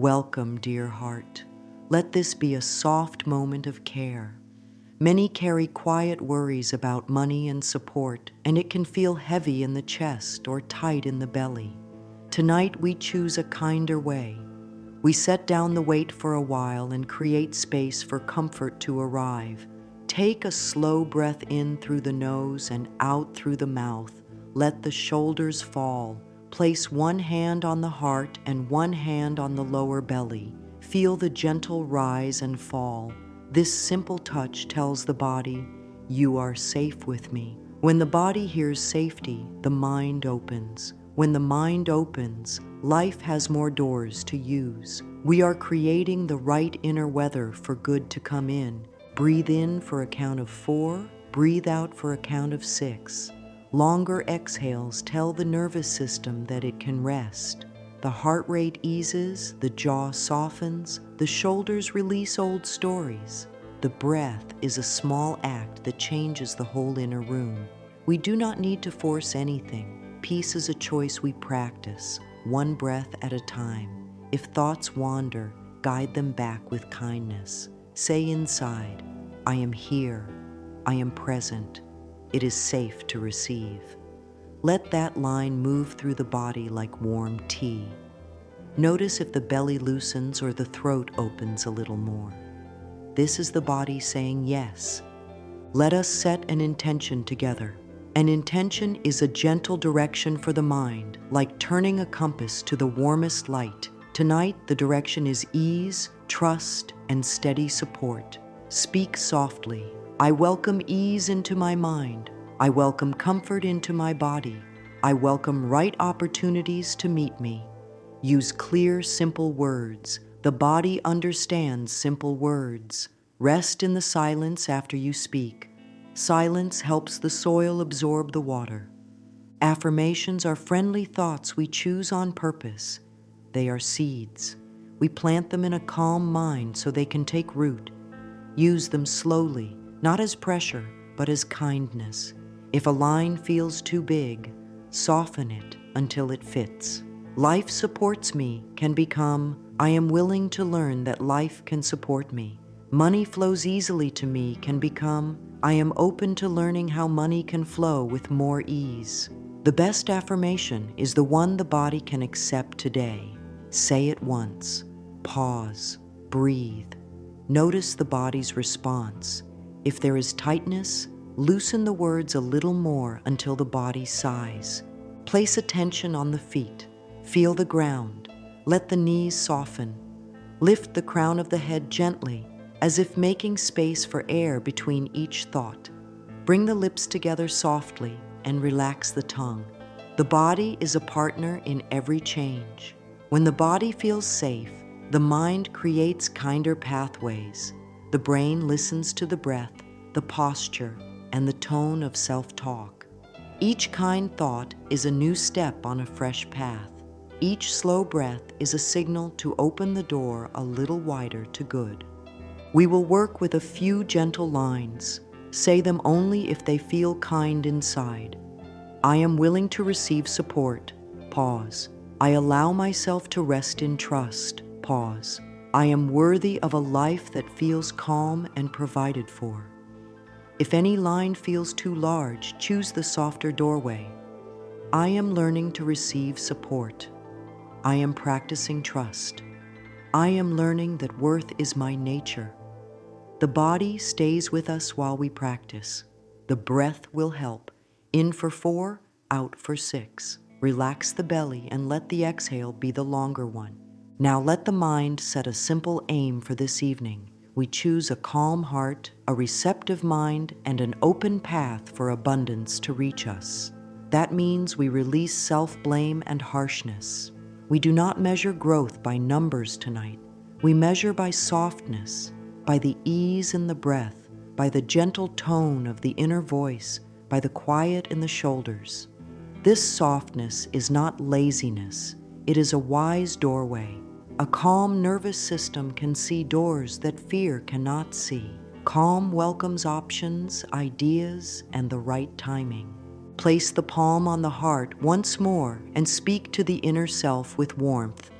Welcome, dear heart. Let this be a soft moment of care. Many carry quiet worries about money and support, and it can feel heavy in the chest or tight in the belly. Tonight we choose a kinder way. We set down the weight for a while and create space for comfort to arrive. Take a slow breath in through the nose and out through the mouth. Let the shoulders fall. Place one hand on the heart and one hand on the lower belly. Feel the gentle rise and fall. This simple touch tells the body, "You are safe with me." When the body hears safety, the mind opens. When the mind opens, life has more doors to use. We are creating the right inner weather for good to come in. Breathe in for a count of 4, breathe out for a count of 6. Longer exhales tell the nervous system that it can rest. The heart rate eases, the jaw softens, the shoulders release old stories. The breath is a small act that changes the whole inner room. We do not need to force anything. Peace is a choice we practice, one breath at a time. If thoughts wander, guide them back with kindness. Say inside, "I am here. I am present. It is safe to receive." Let that line move through the body like warm tea. Notice if the belly loosens or the throat opens a little more. This is the body saying yes. Let us set an intention together. An intention is a gentle direction for the mind, like turning a compass to the warmest light. Tonight, the direction is ease, trust, and steady support. Speak softly. I welcome ease into my mind. I welcome comfort into my body. I welcome right opportunities to meet me. Use clear, simple words. The body understands simple words. Rest in the silence after you speak. Silence helps the soil absorb the water. Affirmations are friendly thoughts we choose on purpose. They are seeds. We plant them in a calm mind so they can take root. Use them slowly, not as pressure, but as kindness. If a line feels too big, soften it until it fits. Life supports me can become, I am willing to learn that life can support me. Money flows easily to me can become, I am open to learning how money can flow with more ease. The best affirmation is the one the body can accept today. Say it once. Pause. Breathe. Notice the body's response. If there is tightness, loosen the words a little more until the body sighs. Place attention on the feet. Feel the ground. Let the knees soften. Lift the crown of the head gently, as if making space for air between each thought. Bring the lips together softly and relax the tongue. The body is a partner in every change. When the body feels safe, the mind creates kinder pathways. The brain listens to the breath, the posture, and the tone of self-talk. Each kind thought is a new step on a fresh path. Each slow breath is a signal to open the door a little wider to good. We will work with a few gentle lines. Say them only if they feel kind inside. I am willing to receive support. Pause. I allow myself to rest in trust. Pause. I am worthy of a life that feels calm and provided for. If any line feels too large, choose the softer doorway. I am learning to receive support. I am practicing trust. I am learning that worth is my nature. The body stays with us while we practice. The breath will help. In for 4, out for 6. Relax the belly and let the exhale be the longer one. Now let the mind set a simple aim for this evening. We choose a calm heart, a receptive mind, and an open path for abundance to reach us. That means we release self-blame and harshness. We do not measure growth by numbers tonight. We measure by softness, by the ease in the breath, by the gentle tone of the inner voice, by the quiet in the shoulders. This softness is not laziness. It is a wise doorway. A calm nervous system can see doors that fear cannot see. Calm welcomes options, ideas, and the right timing. Place the palm on the heart once more and speak to the inner self with warmth.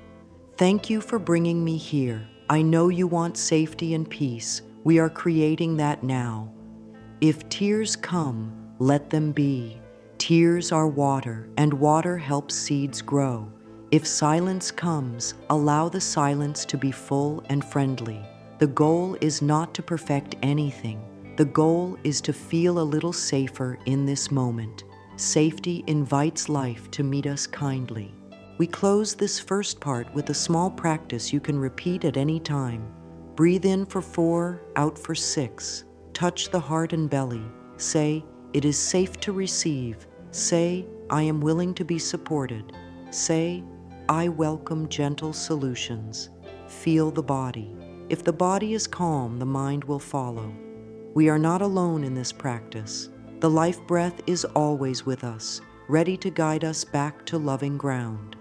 Thank you for bringing me here. I know you want safety and peace. We are creating that now. If tears come, let them be. Tears are water, and water helps seeds grow. If silence comes, allow the silence to be full and friendly. The goal is not to perfect anything. The goal is to feel a little safer in this moment. Safety invites life to meet us kindly. We close this first part with a small practice you can repeat at any time. Breathe in for 4, out for 6. Touch the heart and belly. Say, "It is safe to receive." Say, "I am willing to be supported." Say, "I welcome gentle solutions." Feel the body. If the body is calm, the mind will follow. We are not alone in this practice. The life breath is always with us, ready to guide us back to loving ground.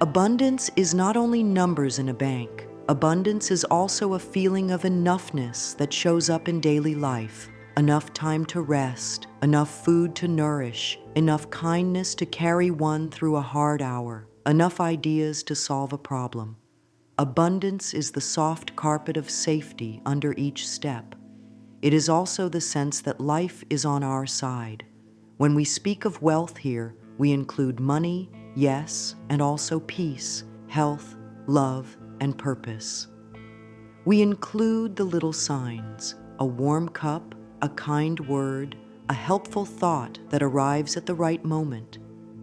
Abundance is not only numbers in a bank. Abundance is also a feeling of enoughness that shows up in daily life. Enough time to rest, enough food to nourish, enough kindness to carry one through a hard hour, enough ideas to solve a problem. Abundance is the soft carpet of safety under each step. It is also the sense that life is on our side. When we speak of wealth here, we include money, yes, and also peace, health, love, and purpose. We include the little signs, a warm cup, a kind word, a helpful thought that arrives at the right moment.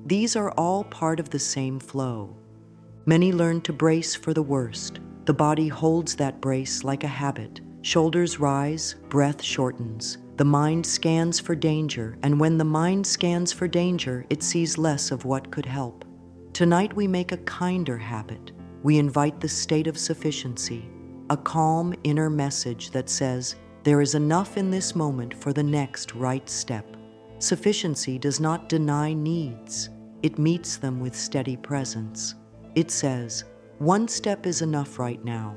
These are all part of the same flow. Many learn to brace for the worst. The body holds that brace like a habit. Shoulders rise, breath shortens. The mind scans for danger, and when the mind scans for danger, it sees less of what could help. Tonight we make a kinder habit. We invite the state of sufficiency, a calm inner message that says, there is enough in this moment for the next right step. Sufficiency does not deny needs. It meets them with steady presence. It says, one step is enough right now.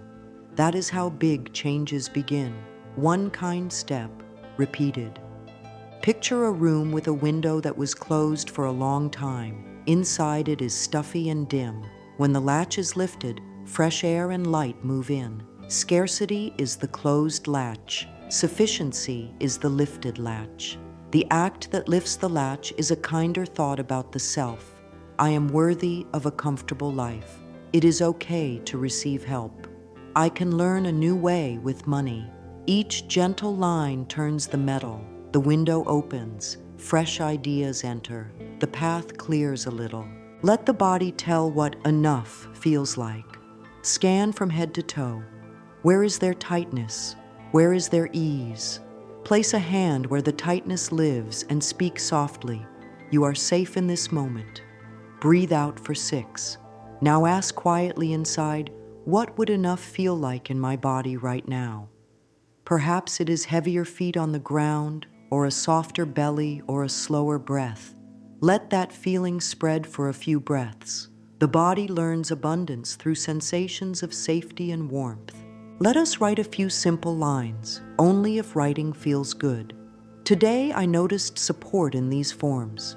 That is how big changes begin. One kind step, repeated. Picture a room with a window that was closed for a long time. Inside it is stuffy and dim. When the latch is lifted, fresh air and light move in. Scarcity is the closed latch. Sufficiency is the lifted latch. The act that lifts the latch is a kinder thought about the self. I am worthy of a comfortable life. It is okay to receive help. I can learn a new way with money. Each gentle line turns the metal. The window opens. Fresh ideas enter. The path clears a little. Let the body tell what enough feels like. Scan from head to toe. Where is there tightness? Where is there ease? Place a hand where the tightness lives and speak softly. You are safe in this moment. Breathe out for 6. Now ask quietly inside, what would enough feel like in my body right now? Perhaps it is heavier feet on the ground, or a softer belly, or a slower breath. Let that feeling spread for a few breaths. The body learns abundance through sensations of safety and warmth. Let us write a few simple lines, only if writing feels good. Today I noticed support in these forms.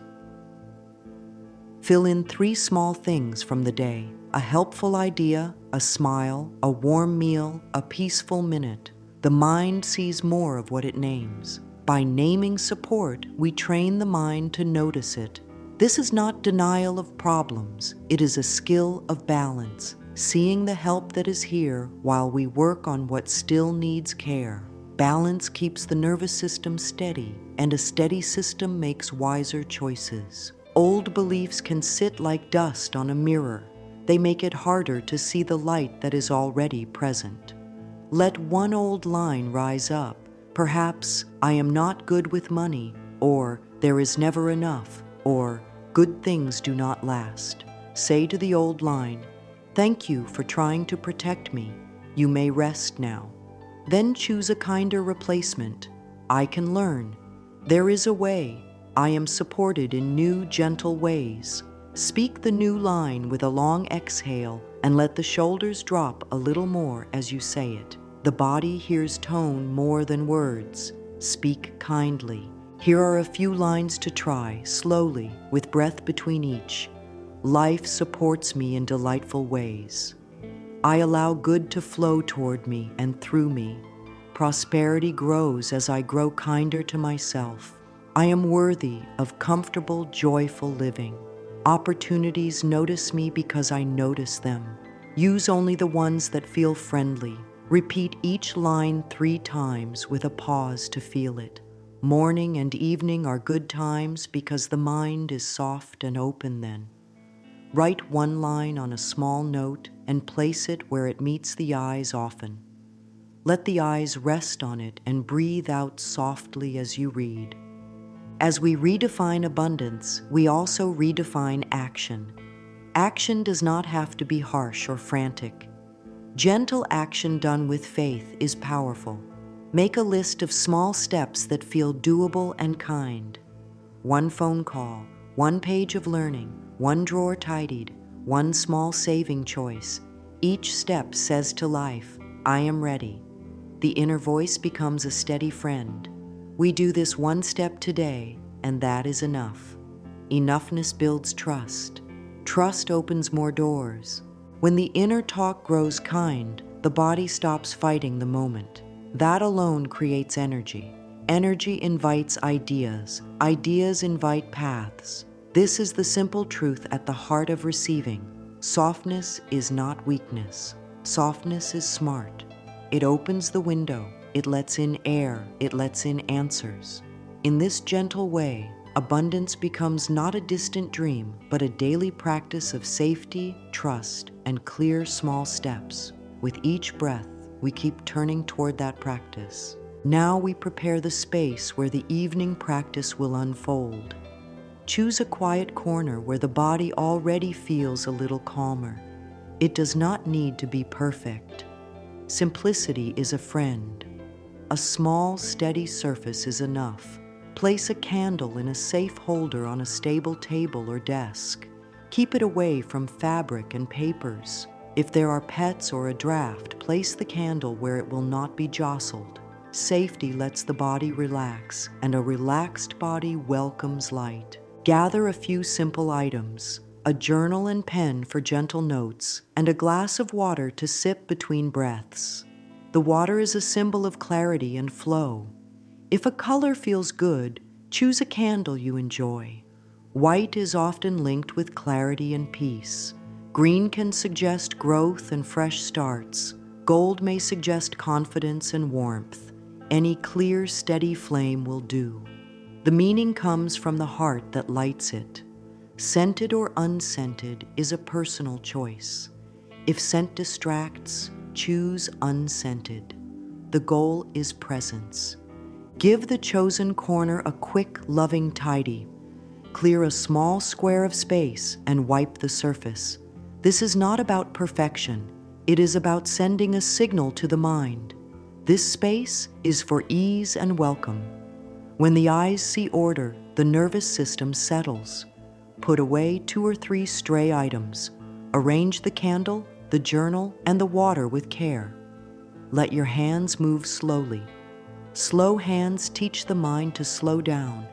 Fill in 3 small things from the day: a helpful idea, a smile, a warm meal, a peaceful minute. The mind sees more of what it names. By naming support, we train the mind to notice it. This is not denial of problems. It is a skill of balance, seeing the help that is here while we work on what still needs care. Balance keeps the nervous system steady, and a steady system makes wiser choices. Old beliefs can sit like dust on a mirror. They make it harder to see the light that is already present. Let one old line rise up. Perhaps, I am not good with money, or there is never enough, or good things do not last. Say to the old line, thank you for trying to protect me. You may rest now. Then choose a kinder replacement. I can learn. There is a way. I am supported in new, gentle ways. Speak the new line with a long exhale and let the shoulders drop a little more as you say it. The body hears tone more than words. Speak kindly. Here are a few lines to try, slowly, with breath between each. Life supports me in delightful ways. I allow good to flow toward me and through me. Prosperity grows as I grow kinder to myself. I am worthy of comfortable, joyful living. Opportunities notice me because I notice them. Use only the ones that feel friendly. Repeat each line 3 times with a pause to feel it. Morning and evening are good times because the mind is soft and open then. Write 1 line on a small note and place it where it meets the eyes often. Let the eyes rest on it and breathe out softly as you read. As we redefine abundance, we also redefine action. Action does not have to be harsh or frantic. Gentle action done with faith is powerful. Make a list of small steps that feel doable and kind. 1 phone call, 1 page of learning, 1 drawer tidied, 1 small saving choice. Each step says to life, I am ready. The inner voice becomes a steady friend. We do this 1 step today, and that is enough. Enoughness builds trust. Trust opens more doors. When the inner talk grows kind, the body stops fighting the moment. That alone creates energy. Energy invites ideas. Ideas invite paths. This is the simple truth at the heart of receiving. Softness is not weakness. Softness is smart. It opens the window. It lets in air. It lets in answers. In this gentle way, abundance becomes not a distant dream, but a daily practice of safety, trust, and clear small steps. With each breath, we keep turning toward that practice. Now we prepare the space where the evening practice will unfold. Choose a quiet corner where the body already feels a little calmer. It does not need to be perfect. Simplicity is a friend. A small, steady surface is enough. Place a candle in a safe holder on a stable table or desk. Keep it away from fabric and papers. If there are pets or a draft, place the candle where it will not be jostled. Safety lets the body relax, and a relaxed body welcomes light. Gather a few simple items, a journal and pen for gentle notes, and a glass of water to sip between breaths. The water is a symbol of clarity and flow. If a color feels good, choose a candle you enjoy. White is often linked with clarity and peace. Green can suggest growth and fresh starts. Gold may suggest confidence and warmth. Any clear, steady flame will do. The meaning comes from the heart that lights it. Scented or unscented is a personal choice. If scent distracts, choose unscented. The goal is presence. Give the chosen corner a quick, loving tidy. Clear a small square of space and wipe the surface. This is not about perfection. It is about sending a signal to the mind. This space is for ease and welcome. When the eyes see order, the nervous system settles. Put away 2 or 3 stray items. Arrange the candle, the journal, and the water with care. Let your hands move slowly. Slow hands teach the mind to slow down.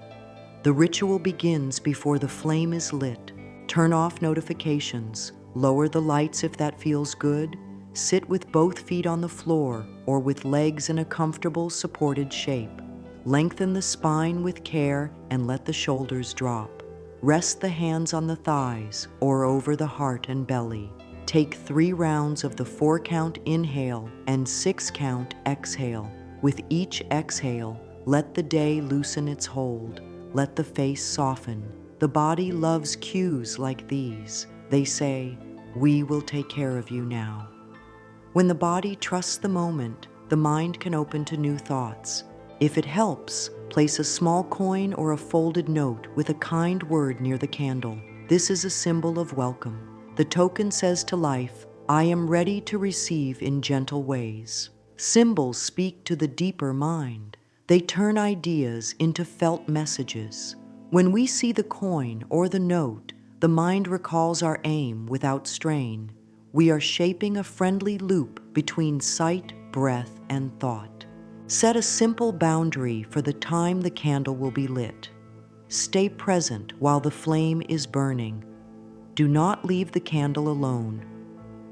The ritual begins before the flame is lit. Turn off notifications. Lower the lights if that feels good. Sit with both feet on the floor or with legs in a comfortable, supported shape. Lengthen the spine with care and let the shoulders drop. Rest the hands on the thighs or over the heart and belly. Take 3 rounds of the 4-count inhale and 6-count exhale. With each exhale, let the day loosen its hold. Let the face soften. The body loves cues like these. They say, "We will take care of you now." When the body trusts the moment, the mind can open to new thoughts. If it helps, place a small coin or a folded note with a kind word near the candle. This is a symbol of welcome. The token says to life, I am ready to receive in gentle ways. Symbols speak to the deeper mind. They turn ideas into felt messages. When we see the coin or the note, the mind recalls our aim without strain. We are shaping a friendly loop between sight, breath, and thought. Set a simple boundary for the time the candle will be lit. Stay present while the flame is burning. Do not leave the candle alone.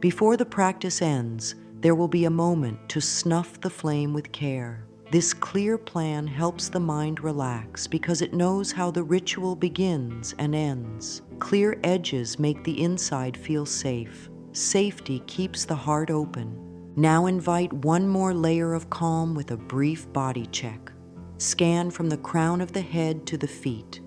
Before the practice ends, there will be a moment to snuff the flame with care. This clear plan helps the mind relax because it knows how the ritual begins and ends. Clear edges make the inside feel safe. Safety keeps the heart open. Now invite one more layer of calm with a brief body check. Scan from the crown of the head to the feet.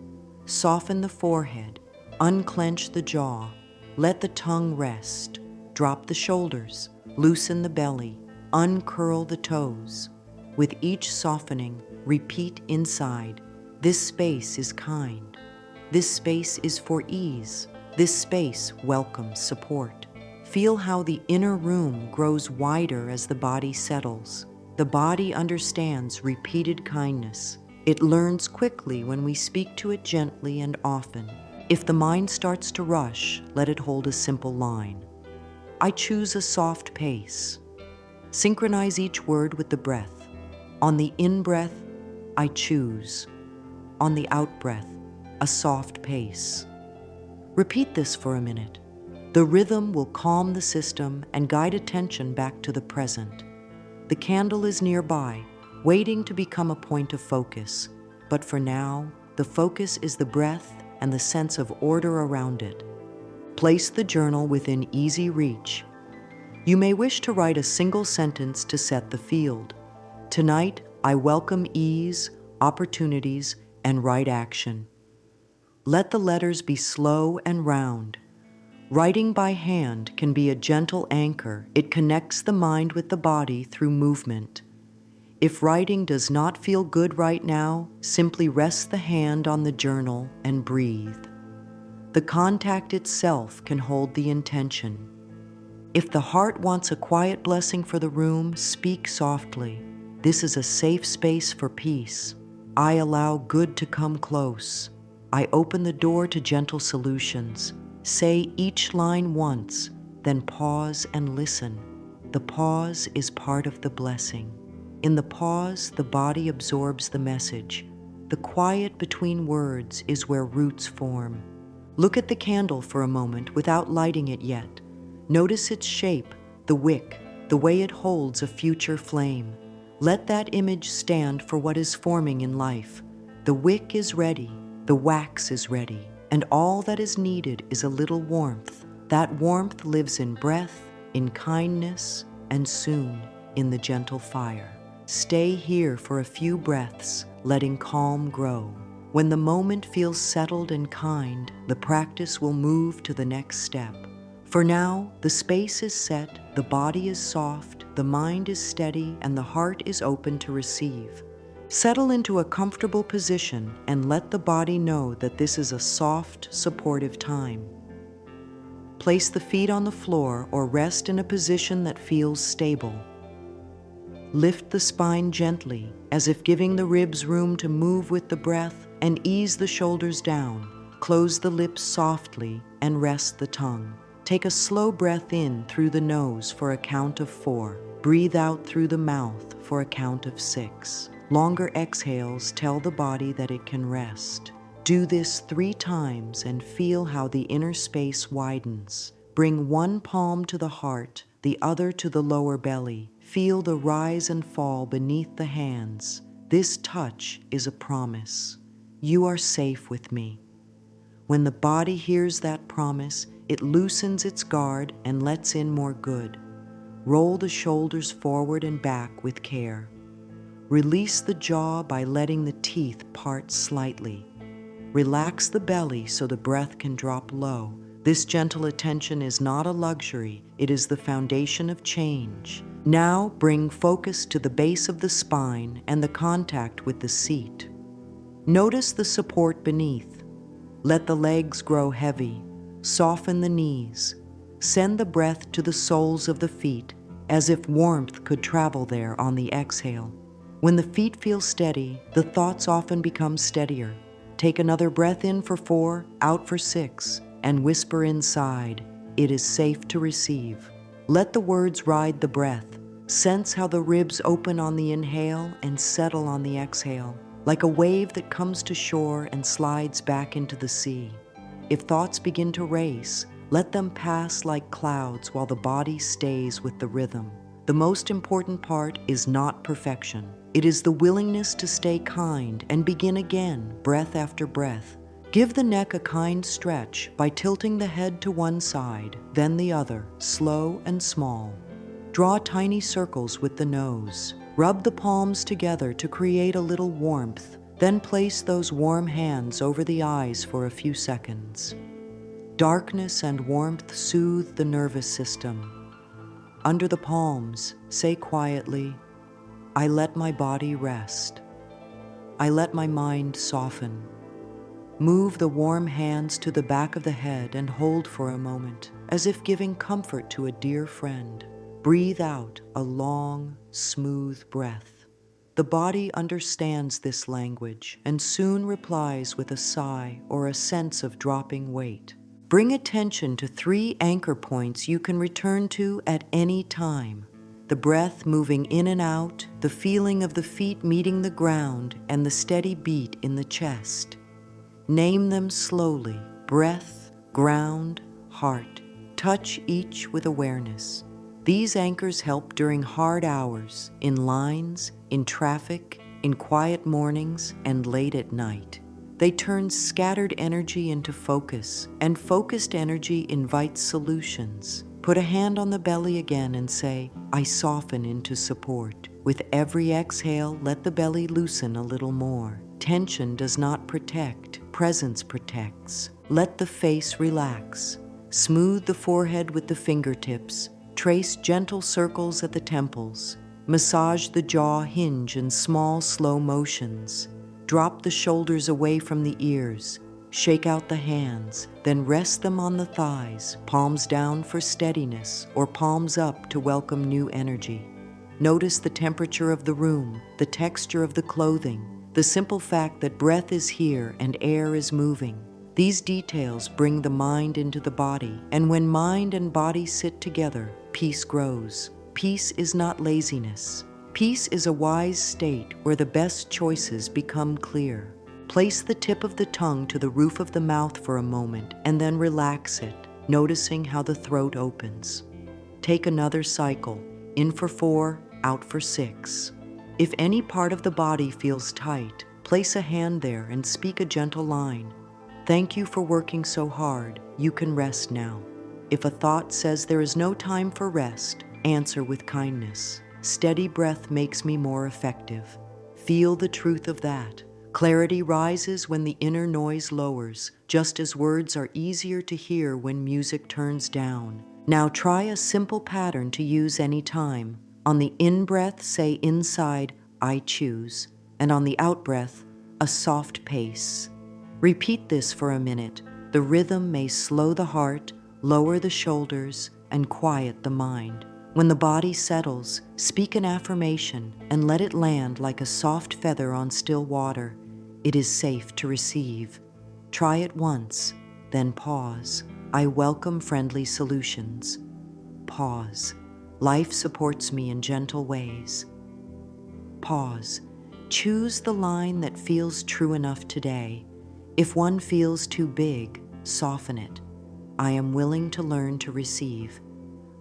Soften the forehead. Unclench the jaw. Let the tongue rest. Drop the shoulders. Loosen the belly. Uncurl the toes. With each softening, repeat inside. This space is kind. This space is for ease. This space welcomes support. Feel how the inner room grows wider as the body settles. The body understands repeated kindness. It learns quickly when we speak to it gently and often. If the mind starts to rush, let it hold a simple line. I choose a soft pace. Synchronize each word with the breath. On the in-breath, I choose. On the out-breath, a soft pace. Repeat this for a minute. The rhythm will calm the system and guide attention back to the present. The candle is nearby, waiting to become a point of focus. But for now, the focus is the breath and the sense of order around it. Place the journal within easy reach. You may wish to write a single sentence to set the field. Tonight, I welcome ease, opportunities, and right action. Let the letters be slow and round. Writing by hand can be a gentle anchor. It connects the mind with the body through movement. If writing does not feel good right now, simply rest the hand on the journal and breathe. The contact itself can hold the intention. If the heart wants a quiet blessing for the room, speak softly. This is a safe space for peace. I allow good to come close. I open the door to gentle solutions. Say each line once, then pause and listen. The pause is part of the blessing. In the pause, the body absorbs the message. The quiet between words is where roots form. Look at the candle for a moment without lighting it yet. Notice its shape, the wick, the way it holds a future flame. Let that image stand for what is forming in life. The wick is ready, the wax is ready, and all that is needed is a little warmth. That warmth lives in breath, in kindness, and soon in the gentle fire. Stay here for a few breaths, letting calm grow. When the moment feels settled and kind, the practice will move to the next step. For now, the space is set, the body is soft, the mind is steady, and the heart is open to receive. Settle into a comfortable position and let the body know that this is a soft, supportive time. Place the feet on the floor or rest in a position that feels stable. Lift the spine gently, as if giving the ribs room to move with the breath, and ease the shoulders down. Close the lips softly and rest the tongue. Take a slow breath in through the nose for a count of 4. Breathe out through the mouth for a count of 6. Longer exhales tell the body that it can rest. Do this 3 times and feel how the inner space widens. Bring one palm to the heart, the other to the lower belly. Feel the rise and fall beneath the hands. This touch is a promise. You are safe with me. When the body hears that promise, it loosens its guard and lets in more good. Roll the shoulders forward and back with care. Release the jaw by letting the teeth part slightly. Relax the belly so the breath can drop low. This gentle attention is not a luxury, it is the foundation of change. Now bring focus to the base of the spine and the contact with the seat. Notice the support beneath. Let the legs grow heavy. Soften the knees. Send the breath to the soles of the feet, as if warmth could travel there on the exhale. When the feet feel steady, the thoughts often become steadier. Take another breath in for 4, out for 6, and whisper inside, it is safe to receive. Let the words ride the breath. Sense how the ribs open on the inhale and settle on the exhale, like a wave that comes to shore and slides back into the sea. If thoughts begin to race, Let them pass like clouds while the body stays with the rhythm. The most important part is not perfection. It is the willingness to stay kind and begin again, breath after breath. Give the neck a kind stretch by tilting the head to one side, then the other, slow and small. Draw tiny circles with the nose. Rub the palms together to create a little warmth, then place those warm hands over the eyes for a few seconds. Darkness and warmth soothe the nervous system. Under the palms, say quietly, I let my body rest. I let my mind soften. Move the warm hands to the back of the head and hold for a moment, as if giving comfort to a dear friend. Breathe out a long, smooth breath. The body understands this language and soon replies with a sigh or a sense of dropping weight. Bring attention to 3 anchor points you can return to at any time. The breath moving in and out, the feeling of the feet meeting the ground, and the steady beat in the chest. Name them slowly: breath, ground, heart. Touch each with awareness. These anchors help during hard hours, in lines, in traffic, in quiet mornings, and late at night. They turn scattered energy into focus, and focused energy invites solutions. Put a hand on the belly again and say, I soften into support. With every exhale, let the belly loosen a little more. Tension does not protect, presence protects. Let the face relax. Smooth the forehead with the fingertips. Trace gentle circles at the temples. Massage the jaw hinge in small, slow motions. Drop the shoulders away from the ears. Shake out the hands, then rest them on the thighs, palms down for steadiness or palms up to welcome new energy. Notice the temperature of the room, the texture of the clothing, the simple fact that breath is here and air is moving. These details bring the mind into the body, and when mind and body sit together, peace grows. Peace is not laziness. Peace is a wise state where the best choices become clear. Place the tip of the tongue to the roof of the mouth for a moment and then relax it, noticing how the throat opens. Take another cycle, in for 4, out for 6. If any part of the body feels tight, place a hand there and speak a gentle line. Thank you for working so hard. You can rest now. If a thought says there is no time for rest, answer with kindness. Steady breath makes me more effective. Feel the truth of that. Clarity rises when the inner noise lowers, just as words are easier to hear when music turns down. Now try a simple pattern to use anytime. On the in-breath, say inside, I choose, and on the out-breath, a soft pace. Repeat this for a minute. The rhythm may slow the heart, lower the shoulders, and quiet the mind. When the body settles, speak an affirmation and let it land like a soft feather on still water. It is safe to receive. Try it once, then pause. I welcome friendly solutions. Pause. Life supports me in gentle ways. Pause. Choose the line that feels true enough today. If one feels too big, soften it. I am willing to learn to receive.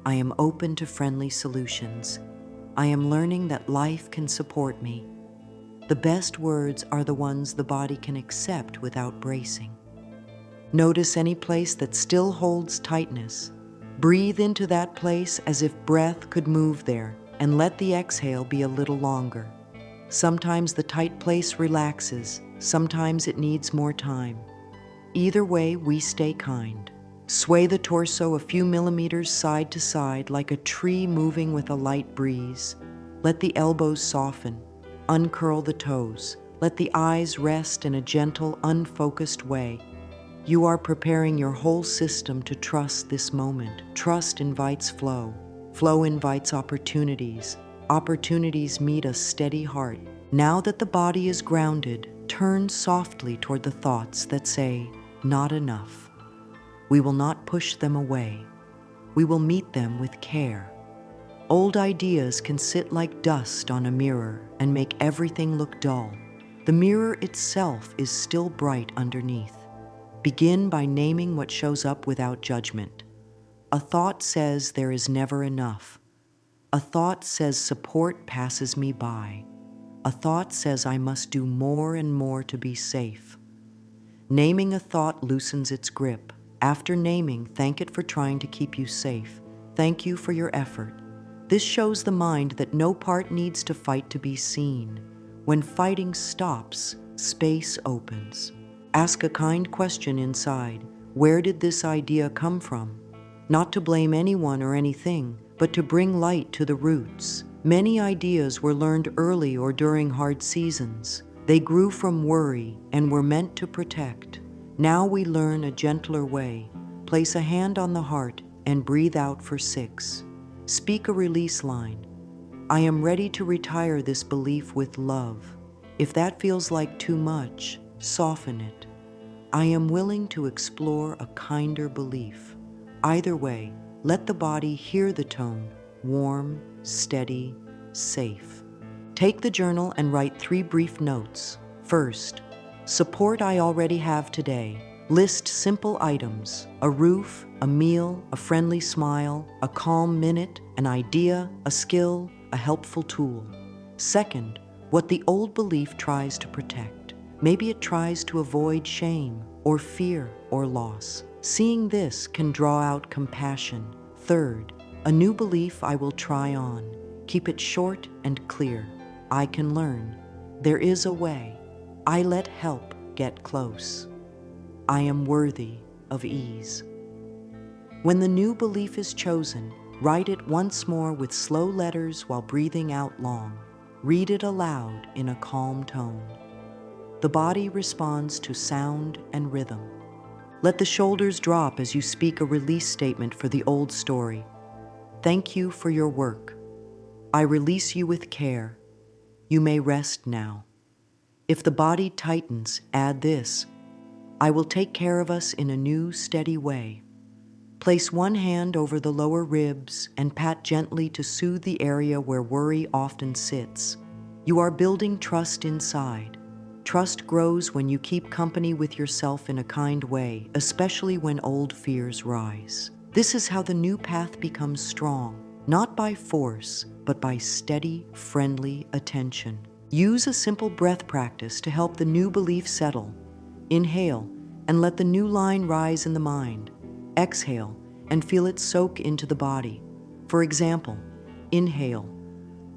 I am open to friendly solutions. I am learning that life can support me. The best words are the ones the body can accept without bracing. Notice any place that still holds tightness. Breathe into that place as if breath could move there, and let the exhale be a little longer. Sometimes the tight place relaxes, sometimes it needs more time. Either way, we stay kind. Sway the torso a few millimeters side to side like a tree moving with a light breeze. Let the elbows soften. Uncurl the toes. Let the eyes rest in a gentle, unfocused way. You are preparing your whole system to trust this moment. Trust invites flow. Flow invites opportunities. Opportunities meet a steady heart. Now that the body is grounded, turn softly toward the thoughts that say, not enough. We will not push them away. We will meet them with care. Old ideas can sit like dust on a mirror and make everything look dull. The mirror itself is still bright underneath. Begin by naming what shows up without judgment. A thought says there is never enough. A thought says support passes me by. A thought says I must do more and more to be safe. Naming a thought loosens its grip. After naming, thank it for trying to keep you safe. Thank you for your effort. This shows the mind that no part needs to fight to be seen. When fighting stops, space opens. Ask a kind question inside. Where did this idea come from? Not to blame anyone or anything, but to bring light to the roots. Many ideas were learned early or during hard seasons. They grew from worry and were meant to protect. Now we learn a gentler way. Place a hand on the heart and breathe out for 6. Speak a release line. I am ready to retire this belief with love. If that feels like too much, soften it. I am willing to explore a kinder belief. Either way, let the body hear the tone, warm, steady, safe. Take the journal and write 3 brief notes. First, support I already have today. List simple items: a roof, a meal, a friendly smile, a calm minute, an idea, a skill, a helpful tool. Second, what the old belief tries to protect. Maybe it tries to avoid shame or fear or loss. Seeing this can draw out compassion. Third, a new belief I will try on. Keep it short and clear. I can learn. There is a way. I let help get close. I am worthy of ease. When the new belief is chosen, write it once more with slow letters while breathing out long. Read it aloud in a calm tone. The body responds to sound and rhythm. Let the shoulders drop as you speak a release statement for the old story. Thank you for your work. I release you with care. You may rest now. If the body tightens, add this: I will take care of us in a new, steady way. Place one hand over the lower ribs and pat gently to soothe the area where worry often sits. You are building trust inside. Trust grows when you keep company with yourself in a kind way, especially when old fears rise. This is how the new path becomes strong, not by force, but by steady, friendly attention. Use a simple breath practice to help the new belief settle. Inhale and let the new line rise in the mind. Exhale and feel it soak into the body. For example, inhale,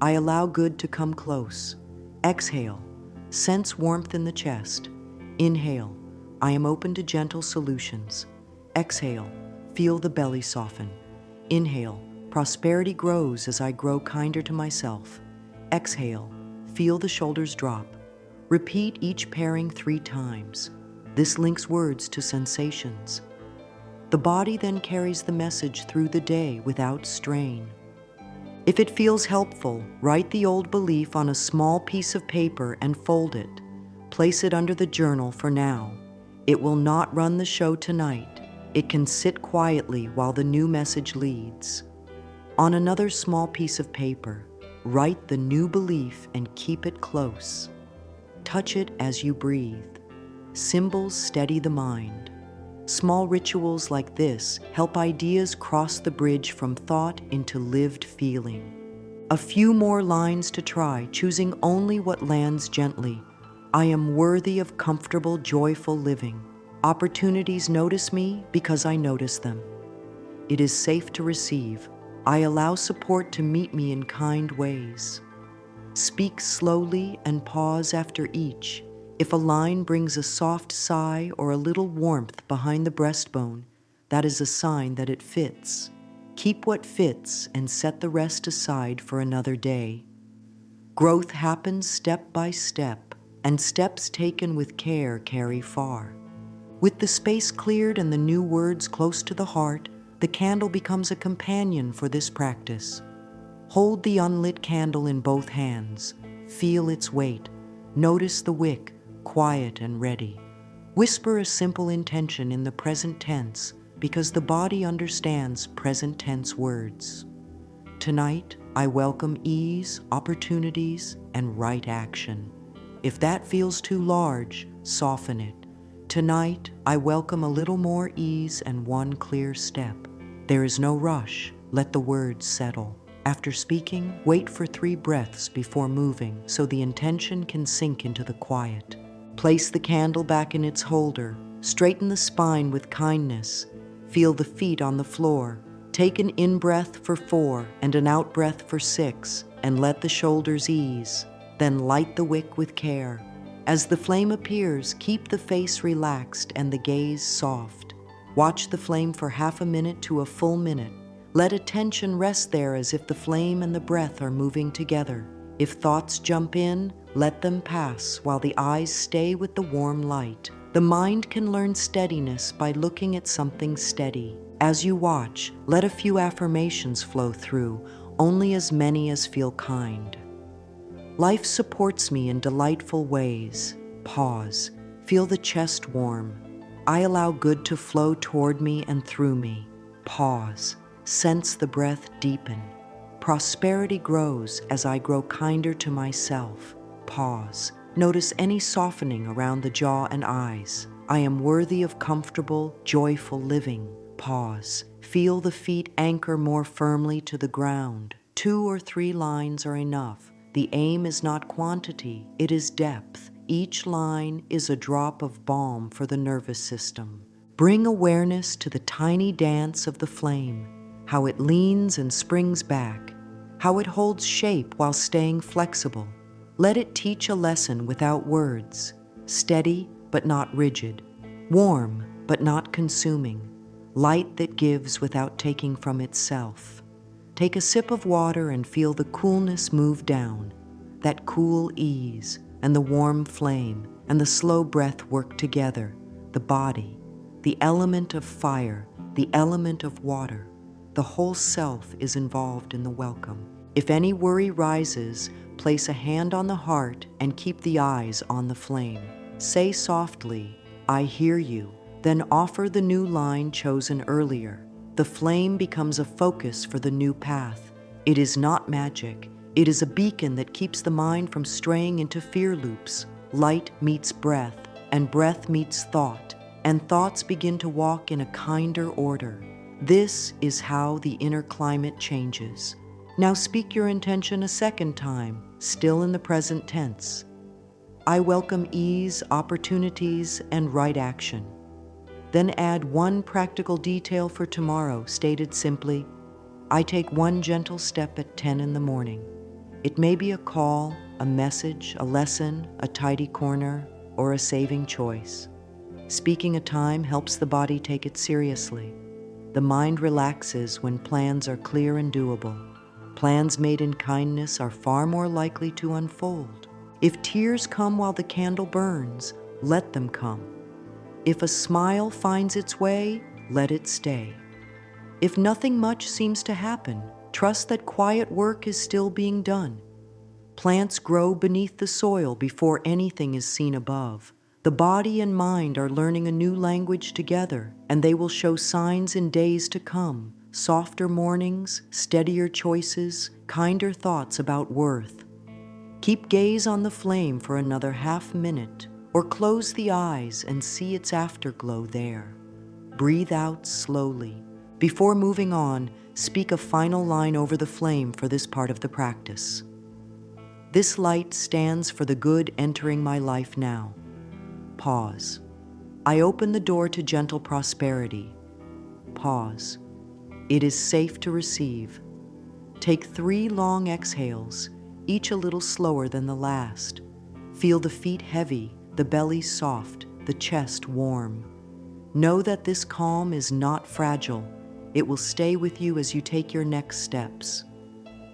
I allow good to come close. Exhale, sense warmth in the chest. Inhale, I am open to gentle solutions. Exhale, feel the belly soften. Inhale, prosperity grows as I grow kinder to myself. Exhale, feel the shoulders drop. Repeat each pairing 3 times. This links words to sensations. The body then carries the message through the day without strain. If it feels helpful, write the old belief on a small piece of paper and fold it. Place it under the journal for now. It will not run the show tonight. It can sit quietly while the new message leads. On another small piece of paper, write the new belief and keep it close. Touch it as you breathe. Symbols steady the mind. Small rituals like this help ideas cross the bridge from thought into lived feeling. A few more lines to try, choosing only what lands gently. I am worthy of comfortable, joyful living. Opportunities notice me because I notice them. It is safe to receive. I allow support to meet me in kind ways. Speak slowly and pause after each. If a line brings a soft sigh or a little warmth behind the breastbone, that is a sign that it fits. Keep what fits and set the rest aside for another day. Growth happens step by step, and steps taken with care carry far. With the space cleared and the new words close to the heart, the candle becomes a companion for this practice. Hold the unlit candle in both hands. Feel its weight. Notice the wick, quiet and ready. Whisper a simple intention in the present tense because the body understands present tense words. Tonight, I welcome ease, opportunities, and right action. If that feels too large, soften it. Tonight, I welcome a little more ease and one clear step. There is no rush. Let the words settle. After speaking, wait for 3 breaths before moving so the intention can sink into the quiet. Place the candle back in its holder. Straighten the spine with kindness. Feel the feet on the floor. Take an in-breath for 4 and an out-breath for 6, and let the shoulders ease. Then light the wick with care. As the flame appears, keep the face relaxed and the gaze soft. Watch the flame for half a minute to a full minute. Let attention rest there as if the flame and the breath are moving together. If thoughts jump in, let them pass while the eyes stay with the warm light. The mind can learn steadiness by looking at something steady. As you watch, let a few affirmations flow through, only as many as feel kind. Life supports me in delightful ways. Pause. Feel the chest warm. I allow good to flow toward me and through me. Pause. Sense the breath deepen. Prosperity grows as I grow kinder to myself. Pause. Notice any softening around the jaw and eyes. I am worthy of comfortable, joyful living. Pause. Feel the feet anchor more firmly to the ground. 2 or 3 lines are enough. The aim is not quantity, it is depth. Each line is a drop of balm for the nervous system. Bring awareness to the tiny dance of the flame, how it leans and springs back, how it holds shape while staying flexible. Let it teach a lesson without words, steady but not rigid, warm but not consuming, light that gives without taking from itself. Take a sip of water and feel the coolness move down, that cool ease and the warm flame and the slow breath work together, the body, the element of fire, the element of water. The whole self is involved in the welcome. If any worry rises, place a hand on the heart and keep the eyes on the flame. Say softly, "I hear you," then offer the new line chosen earlier. The flame becomes a focus for the new path. It is not magic. It is a beacon that keeps the mind from straying into fear loops. Light meets breath, and breath meets thought, and thoughts begin to walk in a kinder order. This is how the inner climate changes. Now speak your intention a second time, still in the present tense. I welcome ease, opportunities, and right action. Then add 1 practical detail for tomorrow, stated simply, I take 1 gentle step at 10 in the morning. It may be a call, a message, a lesson, a tidy corner, or a saving choice. Speaking a time helps the body take it seriously. The mind relaxes when plans are clear and doable. Plans made in kindness are far more likely to unfold. If tears come while the candle burns, let them come. If a smile finds its way, let it stay. If nothing much seems to happen, trust that quiet work is still being done. Plants grow beneath the soil before anything is seen above. The body and mind are learning a new language together, and they will show signs in days to come. Softer mornings, steadier choices, kinder thoughts about worth. Keep gaze on the flame for another half minute, or close the eyes and see its afterglow there. Breathe out slowly. Before moving on, speak a final line over the flame for this part of the practice. This light stands for the good entering my life now. Pause. I open the door to gentle prosperity. Pause. It is safe to receive. Take 3 long exhales, each a little slower than the last. Feel the feet heavy, the belly soft, the chest warm. Know that this calm is not fragile. It will stay with you as you take your next steps.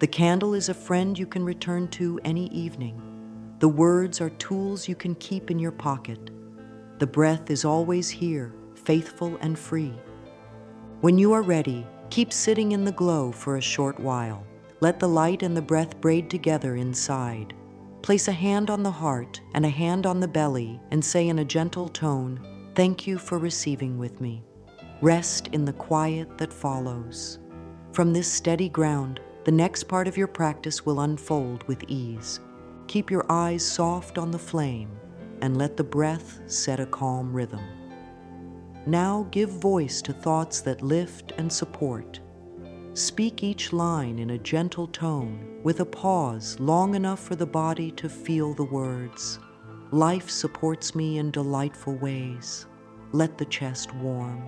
The candle is a friend you can return to any evening. The words are tools you can keep in your pocket. The breath is always here, faithful and free. When you are ready, keep sitting in the glow for a short while. Let the light and the breath braid together inside. Place a hand on the heart and a hand on the belly and say in a gentle tone, "Thank you for receiving with me." Rest in the quiet that follows. From this steady ground, the next part of your practice will unfold with ease. Keep your eyes soft on the flame and let the breath set a calm rhythm. Now give voice to thoughts that lift and support. Speak each line in a gentle tone, with a pause long enough for the body to feel the words. Life supports me in delightful ways. Let the chest warm.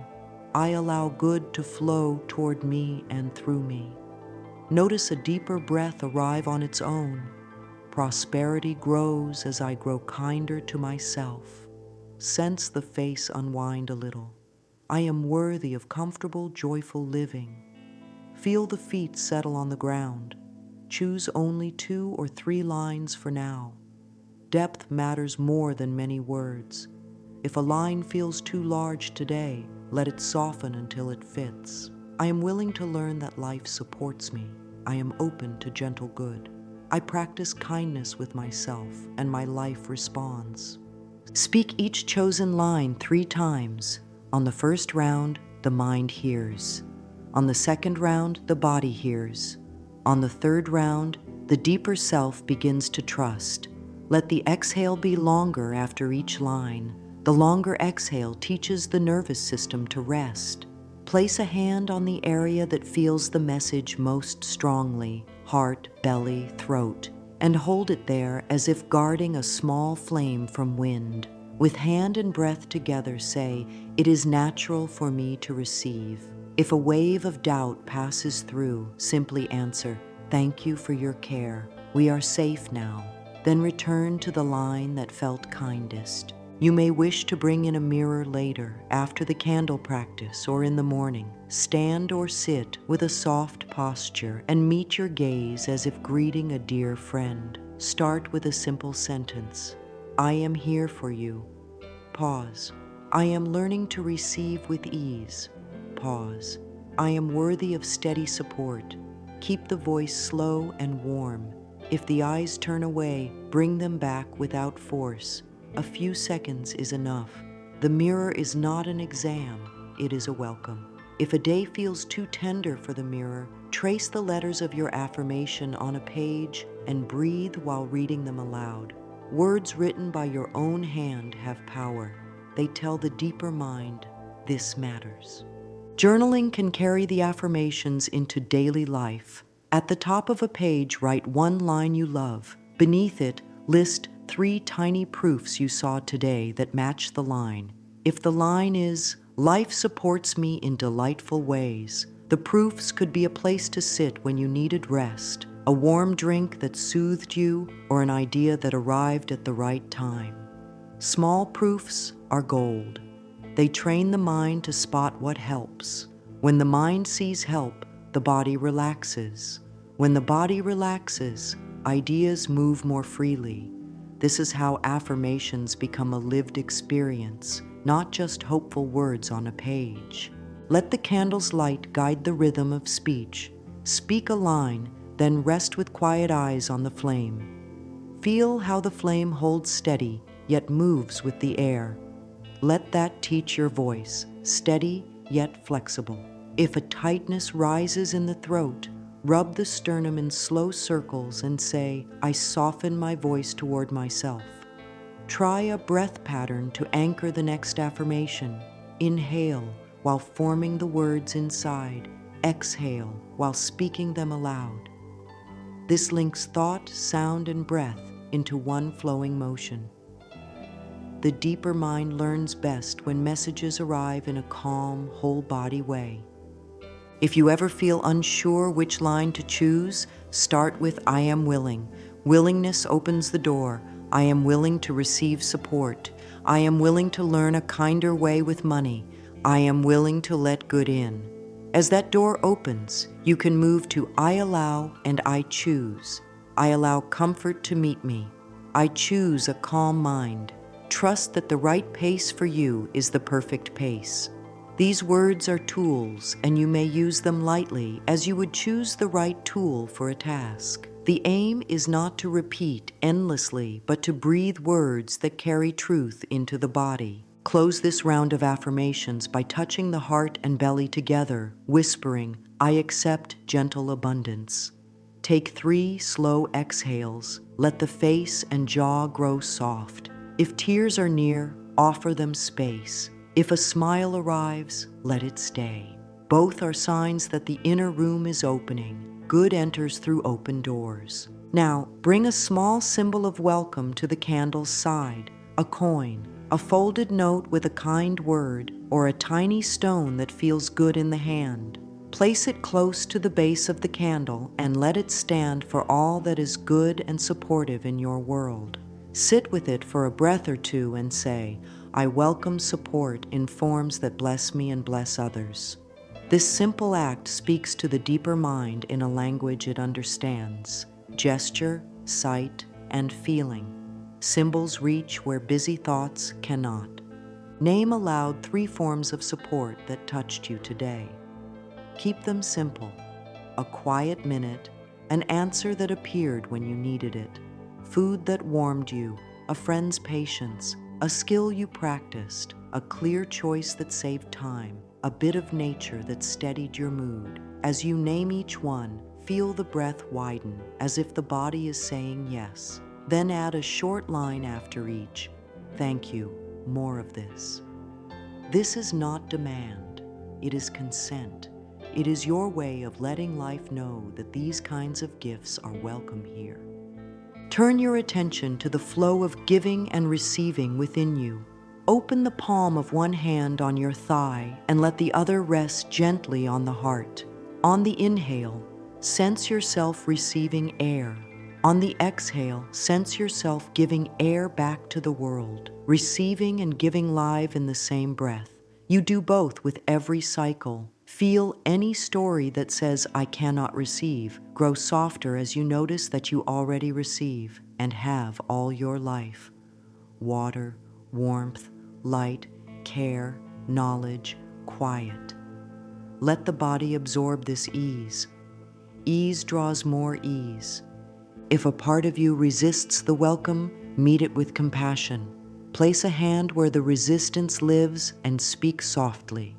I allow good to flow toward me and through me. Notice a deeper breath arrive on its own. Prosperity grows as I grow kinder to myself. Sense the face unwind a little. I am worthy of comfortable, joyful living. Feel the feet settle on the ground. Choose only 2 or 3 lines for now. Depth matters more than many words. If a line feels too large today, let it soften until it fits. I am willing to learn that life supports me. I am open to gentle good. I practice kindness with myself, and my life responds. Speak each chosen line 3 times. On the first round, the mind hears. On the second round, the body hears. On the third round, the deeper self begins to trust. Let the exhale be longer after each line. The longer exhale teaches the nervous system to rest. Place a hand on the area that feels the message most strongly, heart, belly, throat, and hold it there as if guarding a small flame from wind. With hand and breath together, say, "It is natural for me to receive." If a wave of doubt passes through, simply answer, "Thank you for your care. We are safe now." Then return to the line that felt kindest. You may wish to bring in a mirror later, after the candle practice, or in the morning. Stand or sit with a soft posture and meet your gaze as if greeting a dear friend. Start with a simple sentence. I am here for you. Pause. I am learning to receive with ease. Pause. I am worthy of steady support. Keep the voice slow and warm. If the eyes turn away, bring them back without force. A few seconds is enough. The mirror is not an exam, it is a welcome. If a day feels too tender for the mirror, trace the letters of your affirmation on a page and breathe while reading them aloud. Words written by your own hand have power. They tell the deeper mind, this matters. Journaling can carry the affirmations into daily life. At the top of a page, write 1 line you love. Beneath it, list 3 tiny proofs you saw today that match the line. If the line is, "Life supports me in delightful ways," the proofs could be a place to sit when you needed rest, a warm drink that soothed you, or an idea that arrived at the right time. Small proofs are gold. They train the mind to spot what helps. When the mind sees help, the body relaxes. When the body relaxes, ideas move more freely. This is how affirmations become a lived experience, not just hopeful words on a page. Let the candle's light guide the rhythm of speech. Speak a line, then rest with quiet eyes on the flame. Feel how the flame holds steady, yet moves with the air. Let that teach your voice, steady yet flexible. If a tightness rises in the throat, rub the sternum in slow circles and say, "I soften my voice toward myself." Try a breath pattern to anchor the next affirmation. Inhale while forming the words inside. Exhale while speaking them aloud. This links thought, sound, and breath into one flowing motion. The deeper mind learns best when messages arrive in a calm, whole-body way. If you ever feel unsure which line to choose, start with "I am willing." Willingness opens the door. I am willing to receive support. I am willing to learn a kinder way with money. I am willing to let good in. As that door opens, you can move to "I allow" and "I choose." I allow comfort to meet me. I choose a calm mind. Trust that the right pace for you is the perfect pace. These words are tools, and you may use them lightly as you would choose the right tool for a task. The aim is not to repeat endlessly, but to breathe words that carry truth into the body. Close this round of affirmations by touching the heart and belly together, whispering, "I accept gentle abundance." Take 3 slow exhales. Let the face and jaw grow soft. If tears are near, offer them space. If a smile arrives, let it stay. Both are signs that the inner room is opening. Good enters through open doors. Now, bring a small symbol of welcome to the candle's side, a coin, a folded note with a kind word, or a tiny stone that feels good in the hand. Place it close to the base of the candle and let it stand for all that is good and supportive in your world. Sit with it for a breath or two and say, I welcome support in forms that bless me and bless others. This simple act speaks to the deeper mind in a language it understands. Gesture, sight, and feeling. Symbols reach where busy thoughts cannot. Name aloud 3 forms of support that touched you today. Keep them simple. A quiet minute, an answer that appeared when you needed it, food that warmed you, a friend's patience, a skill you practiced, a clear choice that saved time, a bit of nature that steadied your mood. As you name each one, feel the breath widen, as if the body is saying yes. Then add a short line after each. Thank you, more of this. This is not demand, it is consent. It is your way of letting life know that these kinds of gifts are welcome here. Turn your attention to the flow of giving and receiving within you. Open the palm of one hand on your thigh and let the other rest gently on the heart. On the inhale, sense yourself receiving air. On the exhale, sense yourself giving air back to the world, receiving and giving live in the same breath. You do both with every cycle. Feel any story that says, I cannot receive, grow softer as you notice that you already receive and have all your life. Water, warmth, light, care, knowledge, quiet. Let the body absorb this ease. Ease draws more ease. If a part of you resists the welcome, meet it with compassion. Place a hand where the resistance lives and speak softly.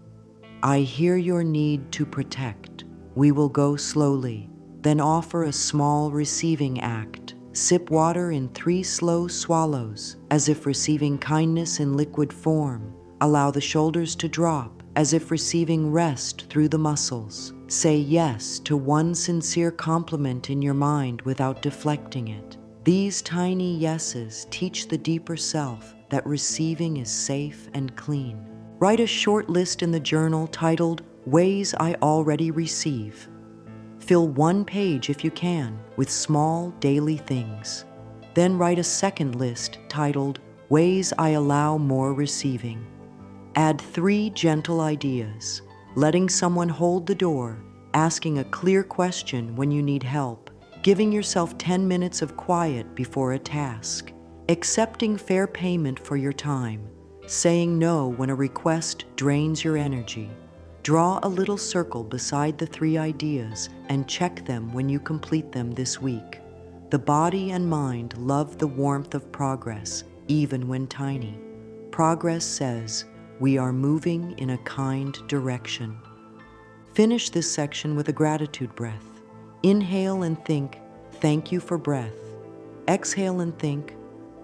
I hear your need to protect. We will go slowly, then offer a small receiving act. Sip water in 3 slow swallows, as if receiving kindness in liquid form. Allow the shoulders to drop, as if receiving rest through the muscles. Say yes to one sincere compliment in your mind without deflecting it. These tiny yeses teach the deeper self that receiving is safe and clean. Write a short list in the journal titled, Ways I Already Receive. Fill 1 page if you can with small daily things. Then write a second list titled, Ways I Allow More Receiving. Add 3 gentle ideas, letting someone hold the door, asking a clear question when you need help, giving yourself 10 minutes of quiet before a task, accepting fair payment for your time, saying no when a request drains your energy. Draw a little circle beside the 3 ideas and check them when you complete them this week. The body and mind love the warmth of progress, even when tiny. Progress says, we are moving in a kind direction. Finish this section with a gratitude breath. Inhale and think, thank you for breath. Exhale and think,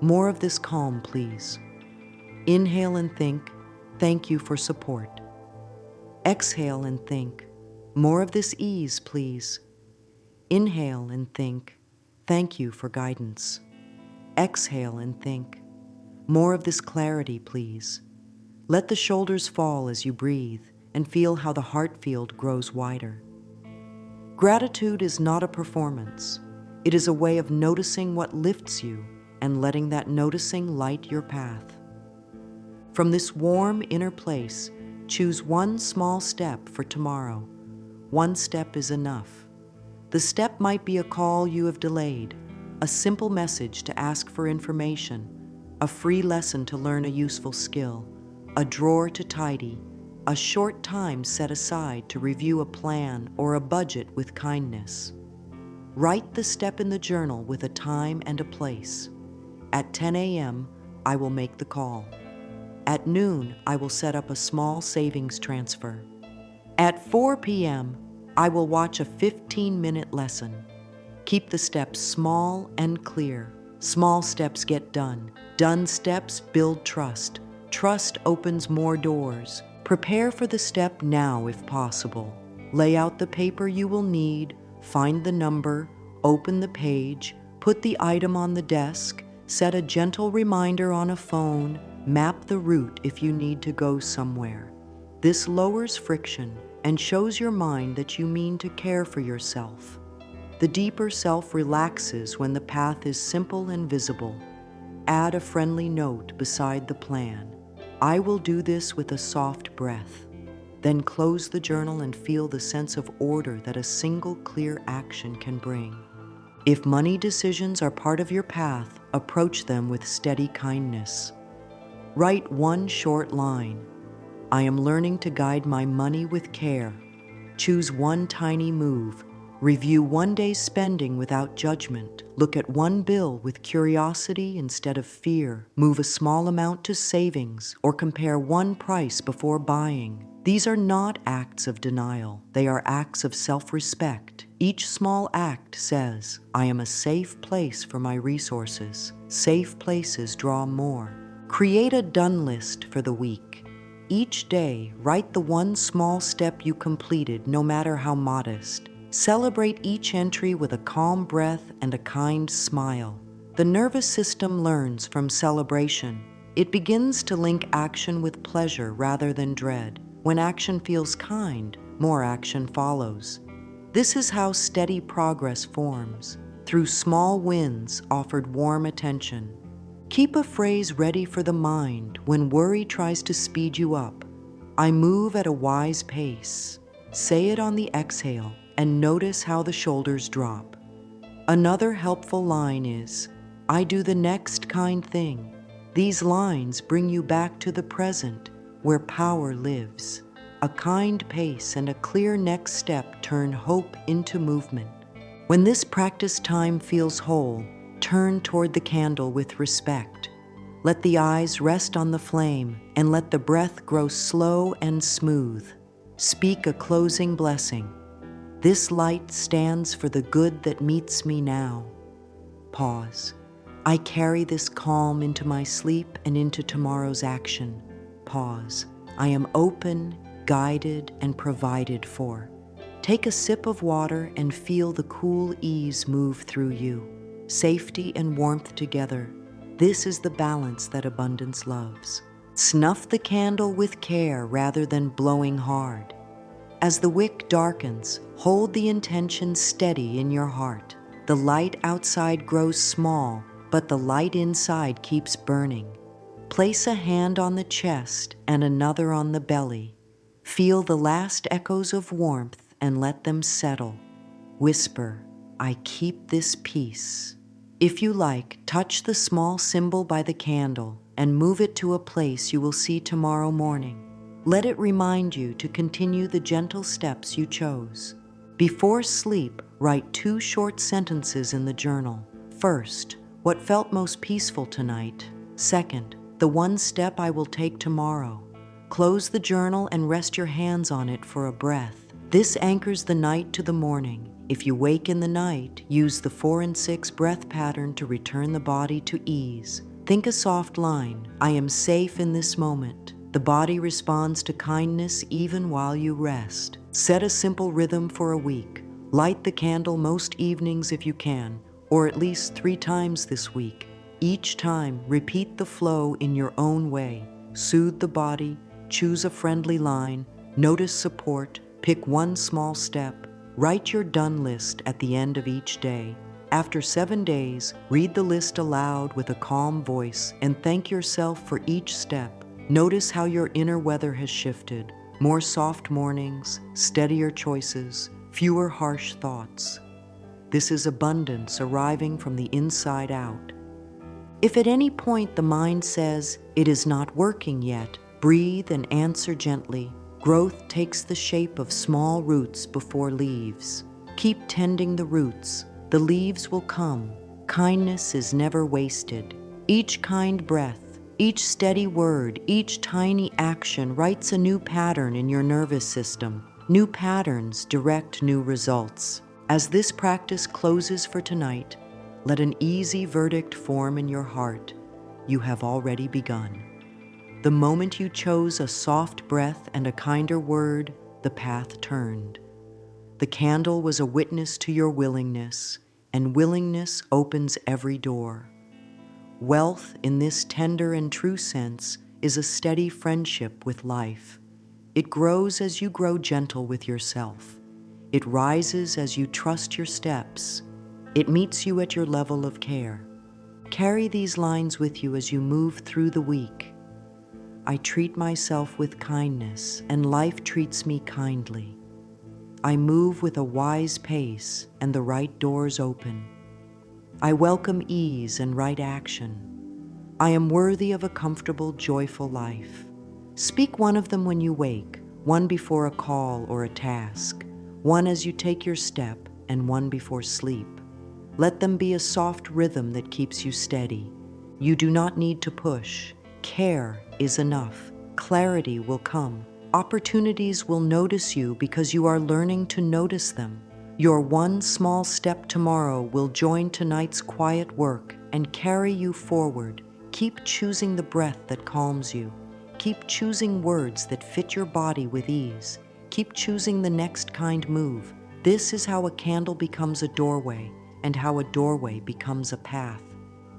more of this calm, please. Inhale and think, thank you for support. Exhale and think, more of this ease, please. Inhale and think, thank you for guidance. Exhale and think, more of this clarity, please. Let the shoulders fall as you breathe and feel how the heart field grows wider. Gratitude is not a performance. It is a way of noticing what lifts you and letting that noticing light your path. From this warm inner place, choose 1 small step for tomorrow. 1 step is enough. The step might be a call you have delayed, a simple message to ask for information, a free lesson to learn a useful skill, a drawer to tidy, a short time set aside to review a plan or a budget with kindness. Write the step in the journal with a time and a place. At 10 a.m., I will make the call. At noon, I will set up a small savings transfer. At 4 p.m., I will watch a 15-minute lesson. Keep the steps small and clear. Small steps get done. Done steps build trust. Trust opens more doors. Prepare for the step now if possible. Lay out the paper you will need, find the number, open the page, put the item on the desk, set a gentle reminder on a phone, map the route if you need to go somewhere. This lowers friction and shows your mind that you mean to care for yourself. The deeper self relaxes when the path is simple and visible. Add a friendly note beside the plan. I will do this with a soft breath. Then close the journal and feel the sense of order that a single clear action can bring. If money decisions are part of your path, approach them with steady kindness. Write one short line. I am learning to guide my money with care. Choose one tiny move. Review one day's spending without judgment. Look at one bill with curiosity instead of fear. Move a small amount to savings or compare one price before buying. These are not acts of denial. They are acts of self-respect. Each small act says, I am a safe place for my resources. Safe places draw more. Create a done list for the week. Each day, write the one small step you completed, no matter how modest. Celebrate each entry with a calm breath and a kind smile. The nervous system learns from celebration. It begins to link action with pleasure rather than dread. When action feels kind, more action follows. This is how steady progress forms, through small wins offered warm attention. Keep a phrase ready for the mind when worry tries to speed you up. I move at a wise pace. Say it on the exhale and notice how the shoulders drop. Another helpful line is, I do the next kind thing. These lines bring you back to the present, where power lives. A kind pace and a clear next step turn hope into movement. When this practice time feels whole, turn toward the candle with respect. Let the eyes rest on the flame and let the breath grow slow and smooth. Speak a closing blessing. This light stands for the good that meets me now. Pause. I carry this calm into my sleep and into tomorrow's action. Pause. I am open, guided, and provided for. Take a sip of water and feel the cool ease move through you. Safety and warmth together. This is the balance that abundance loves. Snuff the candle with care rather than blowing hard. As the wick darkens, hold the intention steady in your heart. The light outside grows small, but the light inside keeps burning. Place a hand on the chest and another on the belly. Feel the last echoes of warmth and let them settle. Whisper, I keep this peace. If you like, touch the small symbol by the candle and move it to a place you will see tomorrow morning. Let it remind you to continue the gentle steps you chose. Before sleep, write 2 short sentences in the journal. First, what felt most peaceful tonight? Second, the one step I will take tomorrow. Close the journal and rest your hands on it for a breath. This anchors the night to the morning. If you wake in the night, use the 4 and 6 breath pattern to return the body to ease. Think a soft line, I am safe in this moment. The body responds to kindness even while you rest. Set a simple rhythm for a week. Light the candle most evenings if you can, or at least 3 times this week. Each time, repeat the flow in your own way. Soothe the body, choose a friendly line, notice support, pick one small step. Write your done list at the end of each day. After 7 days, read the list aloud with a calm voice and thank yourself for each step. Notice how your inner weather has shifted. More soft mornings, steadier choices, fewer harsh thoughts. This is abundance arriving from the inside out. If at any point the mind says, it is not working yet, breathe and answer gently. Growth takes the shape of small roots before leaves. Keep tending the roots. The leaves will come. Kindness is never wasted. Each kind breath, each steady word, each tiny action writes a new pattern in your nervous system. New patterns direct new results. As this practice closes for tonight, let an easy verdict form in your heart. You have already begun. The moment you chose a soft breath and a kinder word, the path turned. The candle was a witness to your willingness, and willingness opens every door. Wealth, in this tender and true sense, is a steady friendship with life. It grows as you grow gentle with yourself. It rises as you trust your steps. It meets you at your level of care. Carry these lines with you as you move through the week. I treat myself with kindness, and life treats me kindly. I move with a wise pace, and the right doors open. I welcome ease and right action. I am worthy of a comfortable, joyful life. Speak one of them when you wake, one before a call or a task, one as you take your step, and one before sleep. Let them be a soft rhythm that keeps you steady. You do not need to push. Care is enough. Clarity will come. Opportunities will notice you because you are learning to notice them. Your one small step tomorrow will join tonight's quiet work and carry you forward. Keep choosing the breath that calms you. Keep choosing words that fit your body with ease. Keep choosing the next kind move. This is how a candle becomes a doorway, and how a doorway becomes a path.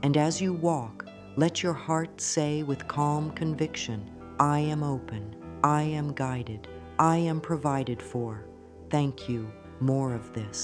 And as you walk, let your heart say with calm conviction, I am open, I am guided, I am provided for. Thank you. More of this.